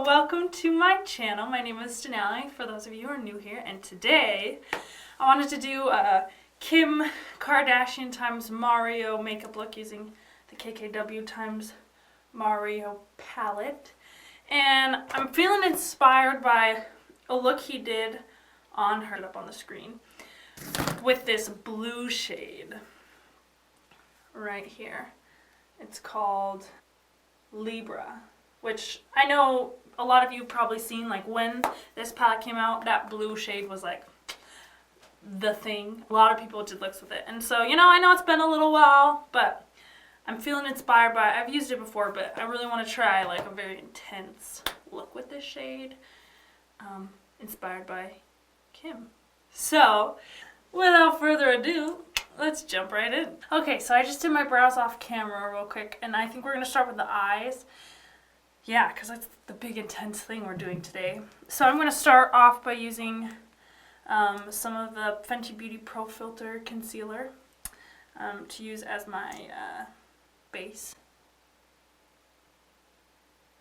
welcome to my channel. My name is Denali, for those of you who are new here, and today I wanted to do a Kim Kardashian times Mario makeup look using the KKW times Mario palette. And I'm feeling inspired by a look he did on her up on the screen with this blue shade right here. It's called Libra, which I know a lot of you have probably seen. Like when this palette came out, that blue shade was like the thing. A lot of people did looks with it. And so, you know, I know it's been a little while, but I'm feeling inspired by it. I've used it before, but I really want to try like a very intense look with this shade, inspired by Kim. So, without further ado, let's jump right in. Okay, so I just did my brows off camera real quick, and I think we're going to start with the eyes. Yeah, because that's the big intense thing we're doing today. So I'm going to start off by using some of the Fenty Beauty Pro Filter Concealer to use as my base.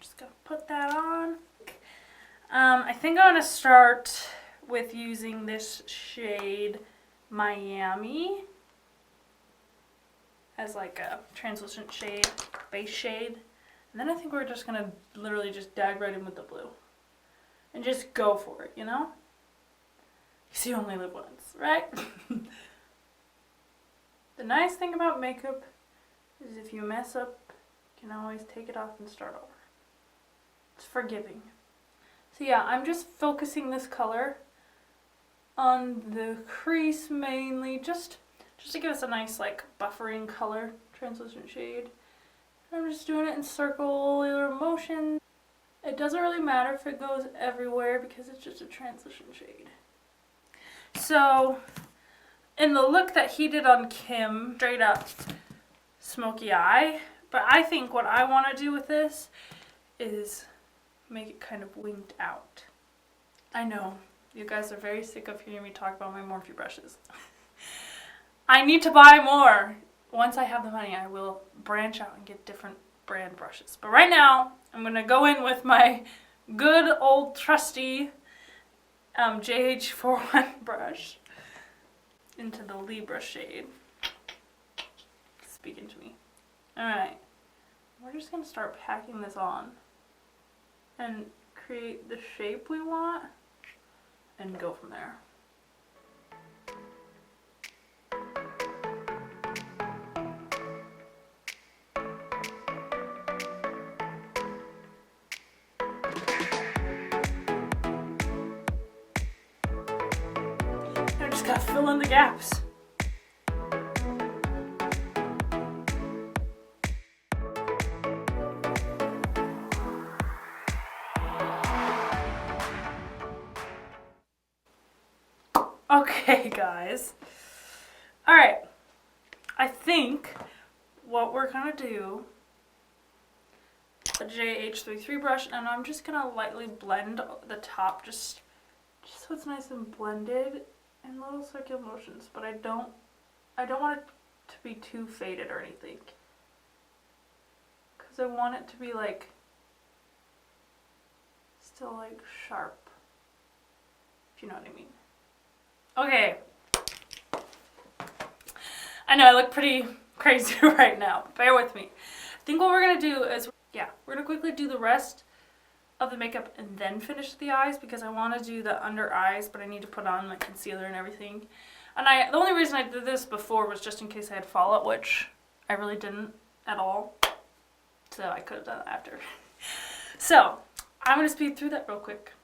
Just going to put that on. I think I'm going to start with using this shade Miami as like a translucent shade, base shade. And then I think we're just going to literally just dive right in with the blue. And just go for it, you know? Because you only live once, right? The nice thing about makeup is if you mess up, you can always take it off and start over. It's forgiving. So yeah, I'm just focusing this color on the crease mainly, just to give us a nice like buffering color, translucent shade. I'm just doing it in circular motion. It doesn't really matter if it goes everywhere because it's just a transition shade. So, in the look that he did on Kim, straight up smoky eye, but I think what I want to do with this is make it kind of winged out. I know, you guys are very sick of hearing me talk about my Morphe brushes. I need to buy more. Once I have the money, I will branch out and get different brand brushes. But right now, I'm going to go in with my good old trusty JH41 brush into the Libra shade. Speaking to me. Alright, we're just going to start packing this on and create the shape we want and go from there. I just gotta fill in the gaps. Okay, guys. Alright. I think what we're gonna do, a JH33 brush, and I'm just gonna lightly blend the top just so it's nice and blended in little circular motions, but I don't want it to be too faded or anything, because I want it to be like still like sharp, if you know what I mean. Okay, I know I look pretty crazy right now, bear with me. I think what we're going to do is, yeah, we're going to quickly do the rest of the makeup and then finish the eyes, because I want to do the under eyes, but I need to put on my concealer and everything. And the only reason I did this before was just in case I had fallout, which I really didn't at all, so I could have done it after. So, I'm going to speed through that real quick.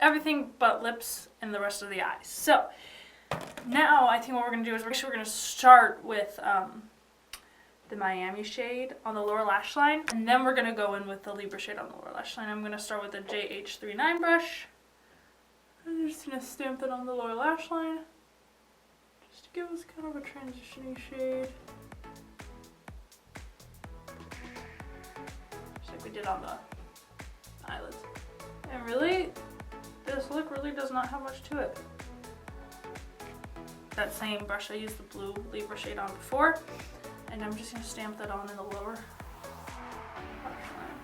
everything but lips and the rest of the eyes. So now I think what we're going to do is we're going to start with the Miami shade on the lower lash line, and then we're going to go in with the Libra shade on the lower lash line. I'm going to start with the JH39 brush. I'm just going to stamp it on the lower lash line just to give us kind of a transitioning shade. Just like we did on the eyelids. And really, this look really does not have much to it. That same brush I used the blue Libra shade on before, and I'm just going to stamp that on in the lower lash line.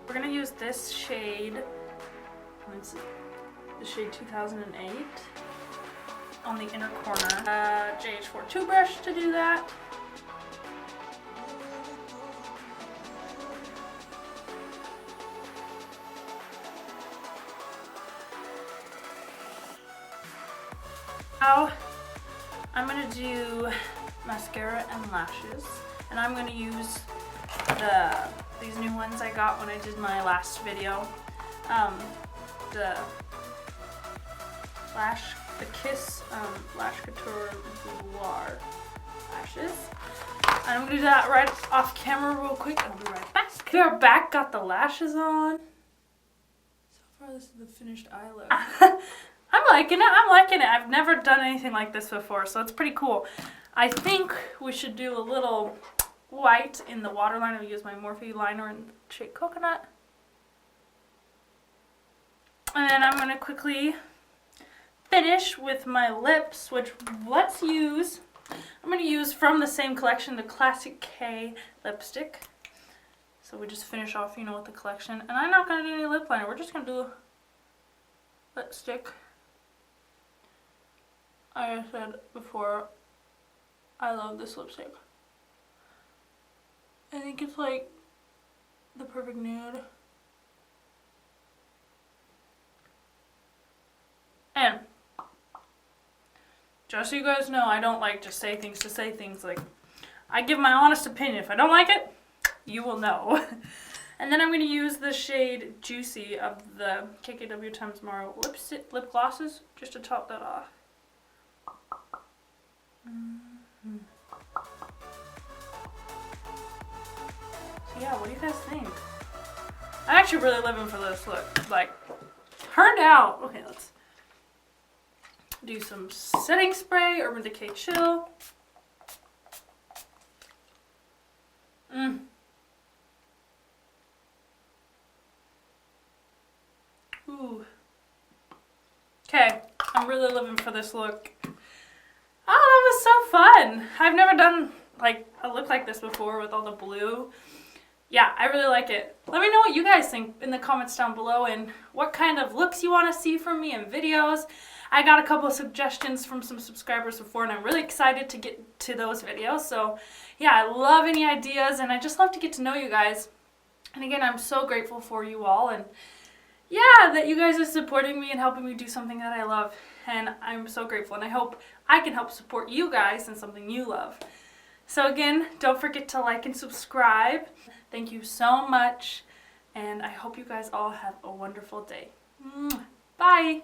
We're going to use this shade, let's see, the shade 2008 on the inner corner. JH42 brush to do that. Now I'm going to do mascara and lashes, and I'm going to use these new ones I got when I did my last video. The Kiss Lash Couture Boudoir lashes. And I'm going to do that right off camera real quick. I'll be right back. We are back, got the lashes on. So far this is the finished eye look. I'm liking it. I've never done anything like this before, so it's pretty cool. I think we should do a little white in the waterline. I'll use my Morphe liner in the shade Coconut. And then I'm going to quickly finish with my lips, which I'm going to use from the same collection, the Classic K lipstick. So we just finish off, with the collection. And I'm not going to do any lip liner. We're just going to do lipstick. Like I said before, I love this lipstick. I think it's like the perfect nude. And just so you guys know, I don't like just say things to say things. Like, I give my honest opinion. If I don't like it, you will know. And then I'm going to use the shade Juicy of the KKWxMARIO lip glosses just to top that off. So yeah, what do you guys think? I'm actually really living for this look. Like, turned out. Okay, let's do some setting spray, Urban Decay Chill. Ooh. Okay, I'm really living for this look. Oh, that was so fun. I've never done like a look like this before with all the blue. Yeah, I really like it. Let me know what you guys think in the comments down below and what kind of looks you want to see from me in videos. I got a couple of suggestions from some subscribers before, and I'm really excited to get to those videos. So yeah, I love any ideas, and I just love to get to know you guys. And again, I'm so grateful for you all, and yeah, that you guys are supporting me and helping me do something that I love. And I'm so grateful, and I hope I can help support you guys in something you love. So again, don't forget to like and subscribe. Thank you so much, and I hope you guys all have a wonderful day. Bye!